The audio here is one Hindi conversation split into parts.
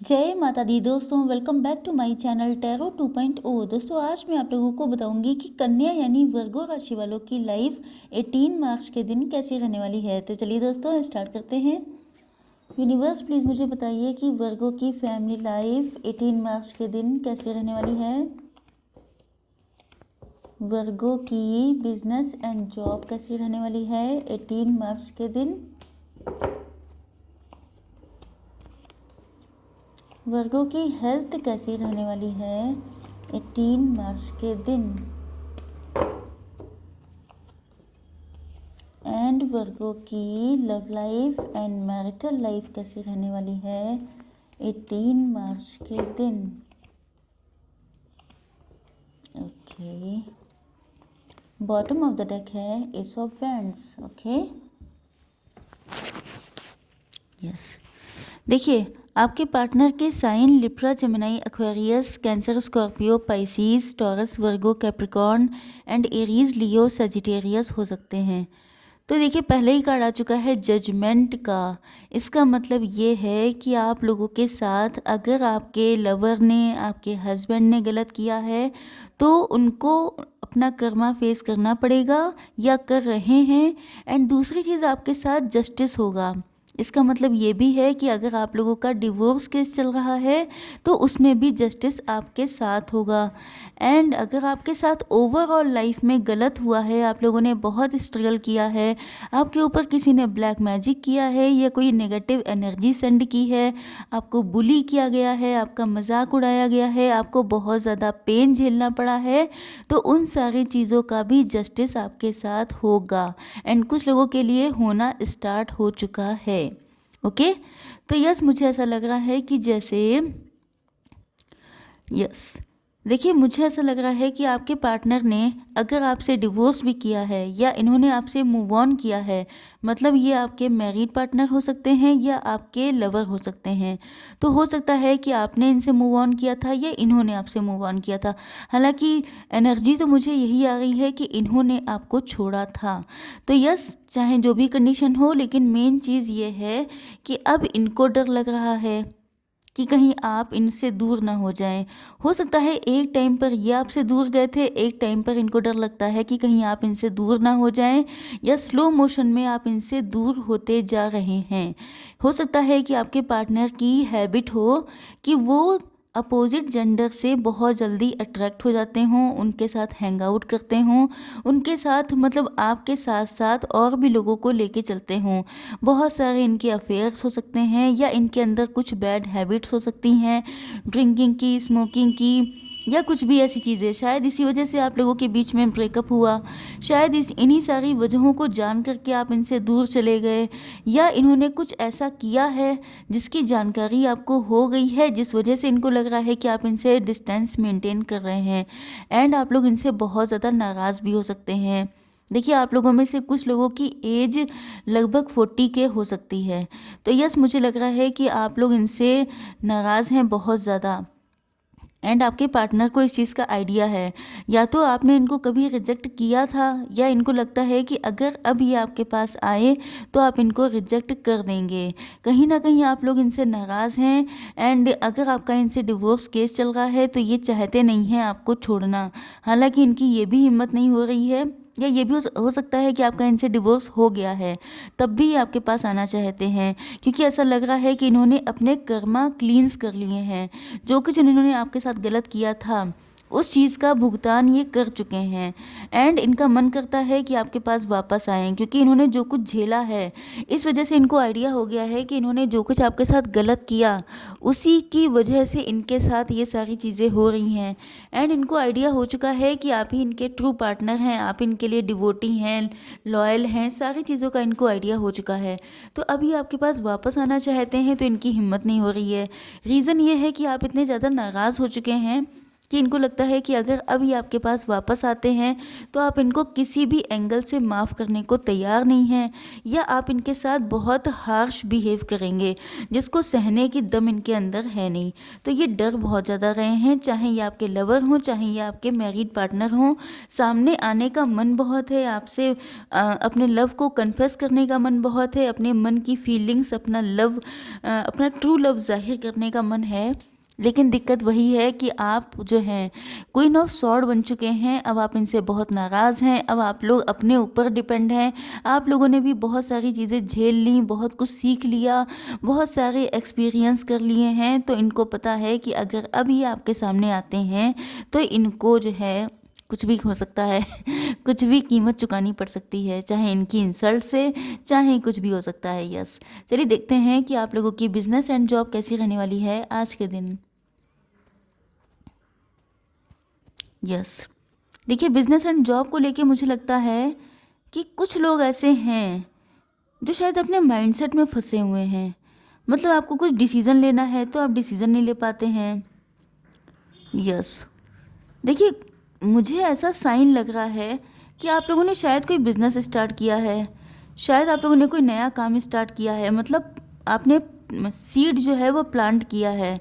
जय माता दी दोस्तों, welcome back to my channel tarot 2.0। दोस्तों आज मैं आप लोगों को बताऊंगी कि कन्या यानी वर्गो राशि वालों की लाइफ 18 मार्च के दिन कैसी रहने वाली है। तो चलिए दोस्तों स्टार्ट करते हैं। यूनिवर्स प्लीज़ मुझे बताइए कि वर्गो की फैमिली लाइफ 18 मार्च के दिन कैसी रहने वाली है। वर्गो की बिजनेस एंड जॉब कैसी रहने वाली है 18 मार्च के दिन। वर्गो की हेल्थ कैसी रहने वाली है 18 मार्च के दिन। एंड वर्गो की love life and marital life कैसी रहने वाली है 18 मार्च के दिन। Okay, bottom of the deck है ace of wands. Okay yes, देखिए आपके पार्टनर के sign Libra, Gemini, Aquarius, Cancer, Scorpio, Pisces, Taurus, Virgo, Capricorn and Aries, Leo, Sagittarius हो सकते हैं। तो देखिए पहले ही कार्ड आ चुका है जजमेंट का। इसका मतलब ये है कि आप लोगों के साथ अगर आपके लवर ने, आपके हस्बैंड ने गलत किया है तो उनको अपना कर्मा फेस करना पड़ेगा या कर रहे हैं। एंड दूसरी चीज़, आपके साथ जस्टिस होगा। इसका मतलब ये भी है कि अगर आप लोगों का डिवोर्स केस चल रहा है तो उसमें भी जस्टिस आपके साथ होगा। एंड अगर आपके साथ ओवरऑल लाइफ में गलत हुआ है, आप लोगों ने बहुत स्ट्रगल किया है, आपके ऊपर किसी ने ब्लैक मैजिक किया है या कोई नेगेटिव एनर्जी सेंड की है, आपको बुली किया गया है, आपका मजाक उड़ाया गया है, आपको बहुत ज़्यादा पेन झेलना पड़ा है, तो उन सारी चीज़ों का भी जस्टिस आपके साथ होगा। एंड कुछ लोगों के लिए होना स्टार्ट हो चुका है। ओके तो यस, मुझे ऐसा लग रहा है कि जैसे यस देखिए मुझे ऐसा लग रहा है कि आपके पार्टनर ने अगर आपसे डिवोर्स भी किया है या इन्होंने आपसे मूव ऑन किया है, मतलब ये आपके मैरिड पार्टनर हो सकते हैं या आपके लवर हो सकते हैं। तो हो सकता है कि आपने इनसे मूव ऑन किया था या इन्होंने आपसे मूव ऑन किया था। हालांकि एनर्जी तो मुझे यही आ रही है कि इन्होंने आपको छोड़ा था। तो यस, चाहे जो भी कंडीशन हो, लेकिन मेन चीज़ ये है कि अब इनको डर लग रहा है कि कहीं आप इनसे दूर ना हो जाएं। हो सकता है एक टाइम पर ये आपसे दूर गए थे, एक टाइम पर इनको डर लगता है कि कहीं आप इनसे दूर ना हो जाएं या स्लो मोशन में आप इनसे दूर होते जा रहे हैं। हो सकता है कि आपके पार्टनर की हैबिट हो कि वो अपोजिट जेंडर से बहुत जल्दी अट्रैक्ट हो जाते हों, उनके साथ हैंग आउट करते हों, उनके साथ मतलब आपके साथ साथ और भी लोगों को लेके चलते हों। बहुत सारे इनके अफेयर्स हो सकते हैं या इनके अंदर कुछ बैड हैबिट्स हो सकती हैं, ड्रिंकिंग की, स्मोकिंग की या कुछ भी ऐसी चीज़ें। शायद इसी वजह से आप लोगों के बीच में ब्रेकअप हुआ। शायद इन्हीं सारी वजहों को जान करके आप इनसे दूर चले गए, या इन्होंने कुछ ऐसा किया है जिसकी जानकारी आपको हो गई है, जिस वजह से इनको लग रहा है कि आप इनसे डिस्टेंस मेंटेन कर रहे हैं। एंड आप लोग इनसे बहुत ज़्यादा नाराज़ भी हो सकते हैं। देखिए आप लोगों में से कुछ लोगों की एज लगभग 40 के हो सकती है। तो यस, मुझे लग रहा है कि आप लोग इनसे नाराज़ हैं बहुत ज़्यादा। एंड आपके पार्टनर को इस चीज़ का आइडिया है, या तो आपने इनको कभी रिजेक्ट किया था या इनको लगता है कि अगर अब ये आपके पास आए तो आप इनको रिजेक्ट कर देंगे। कहीं ना कहीं आप लोग इनसे नाराज़ हैं। एंड अगर आपका इनसे डिवोर्स केस चल रहा है तो ये चाहते नहीं हैं आपको छोड़ना। हालांकि इनकी ये भी हिम्मत नहीं हो रही है, या ये भी हो सकता है कि आपका इनसे डिवोर्स हो गया है तब भी आपके पास आना चाहते हैं, क्योंकि ऐसा लग रहा है कि इन्होंने अपने कर्मा क्लींस कर लिए हैं। जो कुछ इन्होंने आपके साथ गलत किया था उस चीज़ का भुगतान ये कर चुके हैं। एंड इनका मन करता है कि आपके पास वापस आएं, क्योंकि इन्होंने जो कुछ झेला है इस वजह से इनको आइडिया हो गया है कि इन्होंने जो कुछ आपके साथ गलत किया उसी की वजह से इनके साथ ये सारी चीज़ें हो रही हैं। एंड इनको आइडिया हो चुका है कि आप ही इनके ट्रू पार्टनर हैं, आप इनके लिए डिवोटी हैं, लॉयल हैं, सारी चीज़ों का इनको आइडिया हो चुका है। तो अभी आपके पास वापस आना चाहते हैं तो इनकी हिम्मत नहीं हो रही है। रीज़न ये है कि आप इतने ज़्यादा नाराज़ हो चुके हैं कि इनको लगता है कि अगर अब ये आपके पास वापस आते हैं तो आप इनको किसी भी एंगल से माफ़ करने को तैयार नहीं हैं, या आप इनके साथ बहुत हार्श बिहेव करेंगे जिसको सहने की दम इनके अंदर है नहीं। तो ये डर बहुत ज़्यादा रहे हैं, चाहे ये आपके लवर हों चाहे ये आपके मैरिड पार्टनर हों। सामने आने का मन बहुत है आपसे, अपने लव को कन्फेस करने का मन बहुत है, अपने मन की फीलिंग्स, अपना लव, अपना ट्रू लव जाहिर करने का मन है। लेकिन दिक्कत वही है कि आप जो हैं क्वीन ऑफ सॉर्ड बन चुके हैं। अब आप इनसे बहुत नाराज़ हैं, अब आप लोग अपने ऊपर डिपेंड हैं। आप लोगों ने भी बहुत सारी चीज़ें झेल ली, बहुत कुछ सीख लिया, बहुत सारे एक्सपीरियंस कर लिए हैं। तो इनको पता है कि अगर अब ये आपके सामने आते हैं तो इनको जो है कुछ भी हो सकता है कुछ भी कीमत चुकानी पड़ सकती है, चाहे इनकी इंसल्ट से, चाहे कुछ भी हो सकता है। यस, चलिए देखते हैं कि आप लोगों की बिजनेस एंड जॉब कैसी रहने वाली है आज के दिन। यस, देखिए बिजनेस एंड जॉब को लेके मुझे लगता है कि कुछ लोग ऐसे हैं जो शायद अपने माइंडसेट में फंसे हुए हैं। मतलब आपको कुछ डिसीज़न लेना है तो आप डिसीज़न नहीं ले पाते हैं। यस, देखिए मुझे ऐसा साइन लग रहा है कि आप लोगों ने शायद कोई बिज़नेस स्टार्ट किया है, शायद आप लोगों ने कोई नया काम स्टार्ट किया है। मतलब आपने सीड जो है वो प्लांट किया है,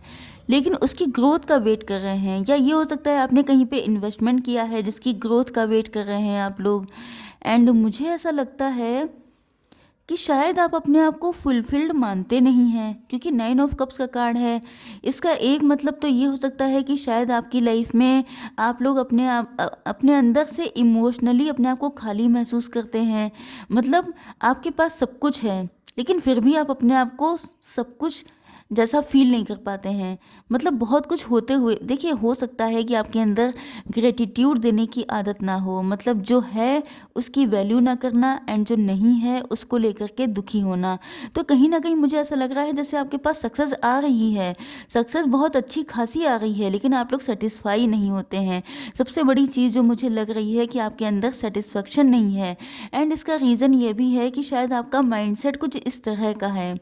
लेकिन उसकी ग्रोथ का वेट कर रहे हैं। या ये हो सकता है आपने कहीं पे इन्वेस्टमेंट किया है जिसकी ग्रोथ का वेट कर रहे हैं आप लोग। एंड मुझे ऐसा लगता है कि शायद आप अपने आप को फुलफिल्ड मानते नहीं हैं, क्योंकि 9 ऑफ कप्स का कार्ड है। इसका एक मतलब तो ये हो सकता है कि शायद आपकी लाइफ में आप लोग अपने अंदर से इमोशनली अपने आप को खाली महसूस करते हैं। मतलब आपके पास सब कुछ है लेकिन फिर भी आप अपने आप को सब कुछ जैसा फील नहीं कर पाते हैं। मतलब बहुत कुछ होते हुए, देखिए हो सकता है कि आपके अंदर ग्रेटिट्यूड देने की आदत ना हो, मतलब जो है उसकी वैल्यू ना करना, एंड जो नहीं है उसको लेकर के दुखी होना। तो कहीं ना कहीं मुझे ऐसा लग रहा है जैसे आपके पास सक्सेस आ रही है, सक्सेस बहुत अच्छी खासी आ रही है, लेकिन आप लोग सेटिस्फाई नहीं होते हैं। सबसे बड़ी चीज़ जो मुझे लग रही है कि आपके अंदर सेटिस्फेक्शन नहीं है। एंड इसका रीज़न ये भी है कि शायद आपका माइंडसेट कुछ इस तरह का है।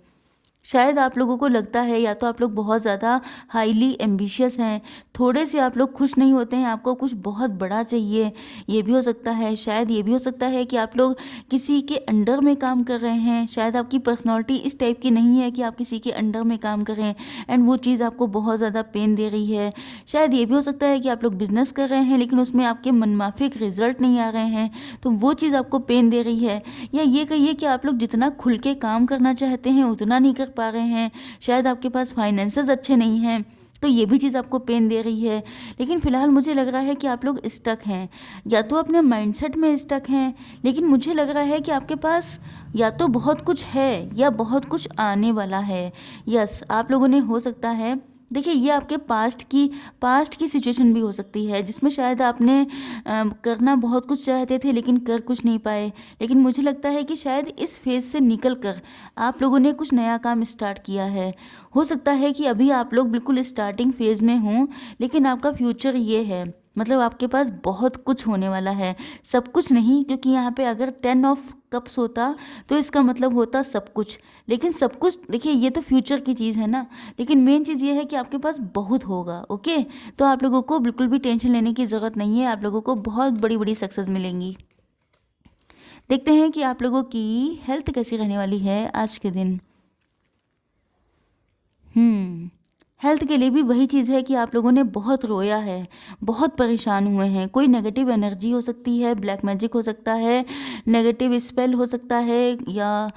शायद आप लोगों को लगता है या तो आप लोग बहुत ज़्यादा हाईली एम्बिशियस हैं, थोड़े से आप लोग खुश नहीं होते हैं, आपको कुछ बहुत बड़ा चाहिए, ये भी हो सकता है। शायद ये भी हो सकता है कि आप लोग किसी के अंडर में काम कर रहे हैं, शायद आपकी पर्सनालिटी इस टाइप की नहीं है कि आप किसी के अंडर में काम करें एंड वो चीज़ आपको बहुत ज़्यादा पेन दे रही है। शायद ये भी हो सकता है कि आप लोग बिजनेस कर रहे हैं लेकिन उसमें आपके मनमाफिक रिजल्ट नहीं आ रहे हैं, तो वो चीज़ आपको पेन दे रही है। या ये कहिए कि आप लोग जितना खुल के काम करना चाहते हैं उतना नहीं कर पा रहे हैं। शायद आपके पास फाइनेंसेस अच्छे नहीं हैं, तो ये भी चीज़ आपको पेन दे रही है। लेकिन फ़िलहाल मुझे लग रहा है कि आप लोग स्टक हैं, या तो अपने माइंडसेट में स्टक हैं, लेकिन मुझे लग रहा है कि आपके पास या तो बहुत कुछ है या बहुत कुछ आने वाला है। यस, आप लोगों ने हो सकता है, देखिए ये आपके पास्ट की सिचुएशन भी हो सकती है जिसमें शायद आपने करना बहुत कुछ चाहते थे लेकिन कर कुछ नहीं पाए। लेकिन मुझे लगता है कि शायद इस फेज़ से निकल कर आप लोगों ने कुछ नया काम स्टार्ट किया है। हो सकता है कि अभी आप लोग बिल्कुल स्टार्टिंग फेज़ में हों, लेकिन आपका फ्यूचर ये है, मतलब आपके पास बहुत कुछ होने वाला है। सब कुछ नहीं, क्योंकि यहाँ पे अगर 10 ऑफ कप्स होता तो इसका मतलब होता सब कुछ। लेकिन सब कुछ देखिए ये तो फ्यूचर की चीज़ है ना, लेकिन मेन चीज़ ये है कि आपके पास बहुत होगा। ओके, तो आप लोगों को बिल्कुल भी टेंशन लेने की ज़रूरत नहीं है, आप लोगों को बहुत बड़ी बड़ी सक्सेस मिलेंगी। देखते हैं कि आप लोगों की हेल्थ कैसी रहने वाली है आज के दिन। हेल्थ के लिए भी वही चीज़ है कि आप लोगों ने बहुत रोया है, बहुत परेशान हुए हैं। कोई नेगेटिव एनर्जी हो सकती है, ब्लैक मैजिक हो सकता है, नेगेटिव स्पेल हो सकता है, या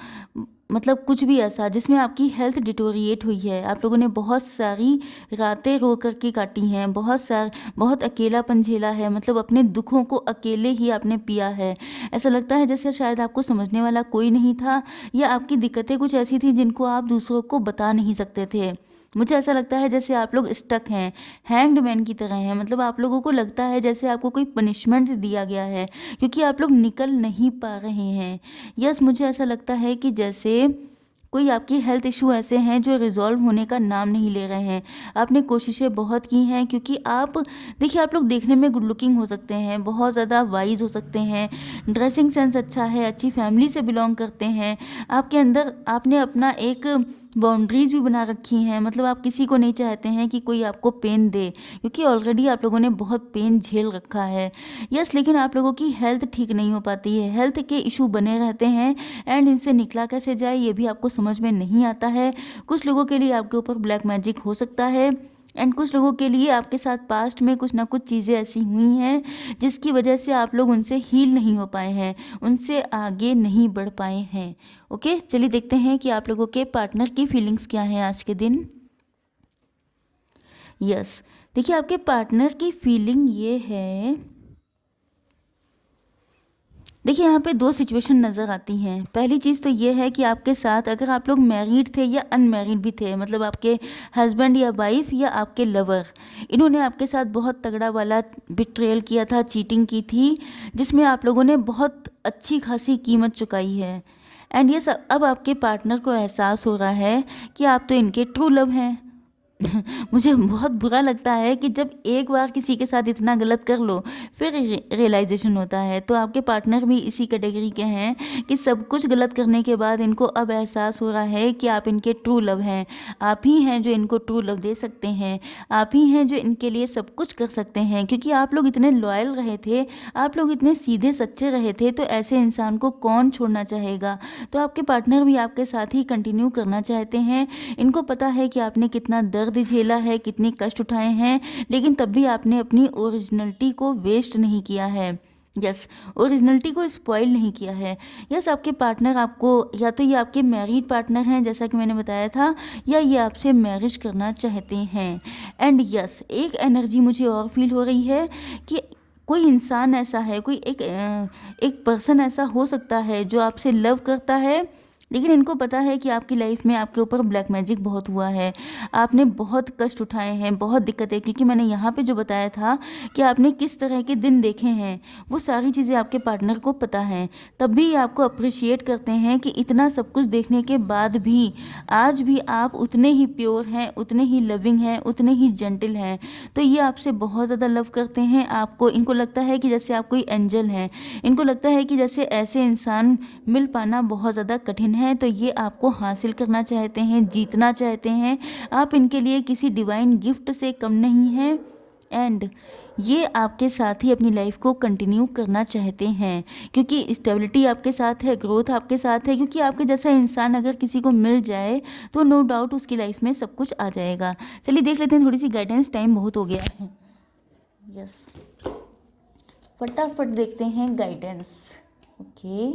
मतलब कुछ भी ऐसा जिसमें आपकी हेल्थ डिटोरिएट हुई है। आप लोगों ने बहुत सारी रातें रो कर के काटी हैं, बहुत अकेलापन झेला है, मतलब अपने दुखों को अकेले ही आपने पिया है। ऐसा लगता है जैसे शायद आपको समझने वाला कोई नहीं था, या आपकी दिक्कतें कुछ ऐसी थी जिनको आप दूसरों को बता नहीं सकते थे। मुझे ऐसा लगता है जैसे आप लोग स्टक हैं, हैंग्ड मैन की तरह हैं। मतलब आप लोगों को लगता है जैसे आपको कोई पनिशमेंट दिया गया है क्योंकि आप लोग निकल नहीं पा रहे हैं। यस, मुझे ऐसा लगता है कि जैसे कोई आपकी हेल्थ इशू ऐसे हैं जो रिजॉल्व होने का नाम नहीं ले रहे हैं। आपने कोशिशें बहुत की हैं, क्योंकि आप देखिए आप लोग देखने में गुड लुकिंग हो सकते हैं, बहुत ज़्यादा वाइज हो सकते हैं, ड्रेसिंग सेंस अच्छा है, अच्छी फैमिली से बिलोंग करते हैं, आपके अंदर आपने अपना एक बाउंड्रीज भी बना रखी हैं, मतलब आप किसी को नहीं चाहते हैं कि कोई आपको पेन दे, क्योंकि ऑलरेडी आप लोगों ने बहुत पेन झेल रखा है। यस, लेकिन आप लोगों की हेल्थ ठीक नहीं हो पाती है, हेल्थ के इशू बने रहते हैं एंड इनसे निकला कैसे जाए ये भी आपको समझ में नहीं आता है। कुछ लोगों के लिए आपके ऊपर ब्लैक मैजिक हो सकता है एंड कुछ लोगों के लिए आपके साथ पास्ट में कुछ ना कुछ चीज़ें ऐसी हुई हैं जिसकी वजह से आप लोग उनसे हील नहीं हो पाए हैं, उनसे आगे नहीं बढ़ पाए हैं। ओके, चलिए देखते हैं कि आप लोगों के पार्टनर की फीलिंग्स क्या हैं आज के दिन। यस, देखिए आपके पार्टनर की फीलिंग ये है, देखिए यहाँ पे दो सिचुएशन नज़र आती हैं। पहली चीज़ तो ये है कि आपके साथ अगर आप लोग मैरिड थे या अनमैरिड भी थे, मतलब आपके हस्बैंड या वाइफ या आपके लवर, इन्होंने आपके साथ बहुत तगड़ा वाला बिट्रेयल किया था, चीटिंग की थी, जिसमें आप लोगों ने बहुत अच्छी खासी कीमत चुकाई है। एंड ये सब अब आपके पार्टनर को एहसास हो रहा है कि आप तो इनके ट्रू लव हैं। मुझे बहुत बुरा लगता है कि जब एक बार किसी के साथ इतना गलत कर लो फिर रियलाइजेशन होता है। तो आपके पार्टनर भी इसी कैटेगरी के हैं कि सब कुछ गलत करने के बाद इनको अब एहसास हो रहा है कि आप इनके ट्रू लव हैं, आप ही हैं जो इनको ट्रू लव दे सकते हैं, आप ही हैं जो इनके लिए सब कुछ कर सकते हैं। क्योंकि आप लोग इतने लॉयल रहे थे, आप लोग इतने सीधे सच्चे रहे थे, तो ऐसे इंसान को कौन छोड़ना चाहेगा। तो आपके पार्टनर भी आपके साथ ही कंटिन्यू करना चाहते हैं। इनको पता है कि आपने कितना दर्द झेला है, कितने कष्ट उठाए हैं, लेकिन तब भी आपने अपनी ओरिजिनलिटी को वेस्ट नहीं किया है। यस, ओरिजिनलिटी को स्पॉइल नहीं किया है। यस, आपके पार्टनर आपको, या तो ये आपके मैरिड पार्टनर हैं जैसा कि मैंने बताया था, या ये आपसे मैरिज करना चाहते हैं। एंड यस, एक एनर्जी मुझे और फील हो रही है कि कोई इंसान ऐसा है, कोई एक पर्सन ऐसा हो सकता है जो आपसे लव करता है, लेकिन इनको पता है कि आपकी लाइफ में आपके ऊपर ब्लैक मैजिक बहुत हुआ है, आपने बहुत कष्ट उठाए हैं, बहुत दिक्कतें, क्योंकि मैंने यहाँ पे जो बताया था कि आपने किस तरह के दिन देखे हैं, वो सारी चीज़ें आपके पार्टनर को पता हैं। तब भी आपको अप्रिशिएट करते हैं कि इतना सब कुछ देखने के बाद भी आज भी आप उतने ही प्योर हैं, उतने ही लविंग हैं, उतने ही जेंटल हैं। तो ये आपसे बहुत ज़्यादा लव करते हैं। आपको, इनको लगता है कि जैसे आप कोई एंजल हैं, इनको लगता है कि जैसे ऐसे इंसान मिल पाना बहुत ज़्यादा कठिन है। तो ये आपको हासिल करना चाहते हैं, जीतना चाहते हैं। आप इनके लिए किसी डिवाइन गिफ्ट से कम नहीं हैं एंड ये आपके साथ ही अपनी लाइफ को कंटिन्यू करना चाहते हैं, क्योंकि स्टेबिलिटी आपके साथ है, ग्रोथ आपके साथ है। क्योंकि आपके जैसा इंसान अगर किसी को मिल जाए तो नो डाउट उसकी लाइफ में सब कुछ आ जाएगा। चलिए देख लेते हैं थोड़ी सी गाइडेंस, टाइम बहुत हो गया है। यस, फटाफट देखते हैं guidance. Okay,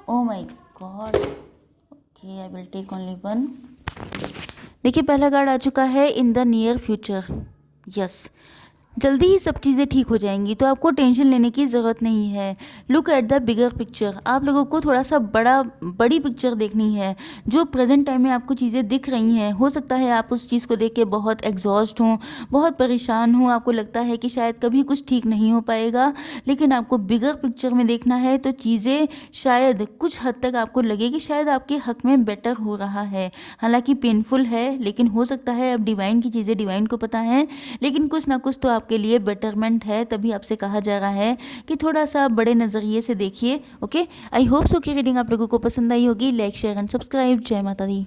oh my god, okay, I will take only one। देखिए पहला कार्ड आ चुका है, in the near future. Yes, जल्दी ही सब चीज़ें ठीक हो जाएंगी, तो आपको टेंशन लेने की ज़रूरत नहीं है। Look at the bigger picture, आप लोगों को थोड़ा सा बड़ी पिक्चर देखनी है। जो प्रेजेंट टाइम में आपको चीज़ें दिख रही हैं, हो सकता है आप उस चीज़ को देख के बहुत एग्जॉस्ट हों, बहुत परेशान हों, आपको लगता है कि शायद कभी कुछ ठीक नहीं हो पाएगा, लेकिन आपको बिगर पिक्चर में देखना है। तो चीज़ें शायद कुछ हद तक आपको लगे कि शायद आपके हक में बेटर हो रहा है। हालांकि पेनफुल है, लेकिन हो सकता है अब डिवाइन की चीज़ें डिवाइन को पता है, लेकिन कुछ ना कुछ तो आपके लिए बेटरमेंट है। तभी आपसे कहा जा रहा है कि थोड़ा सा बड़े नज़रिए से देखिए। ओके, आई होप सो कि रीडिंग आप लोगों को पसंद आई होगी। Like, share and subscribe. जय माता दी।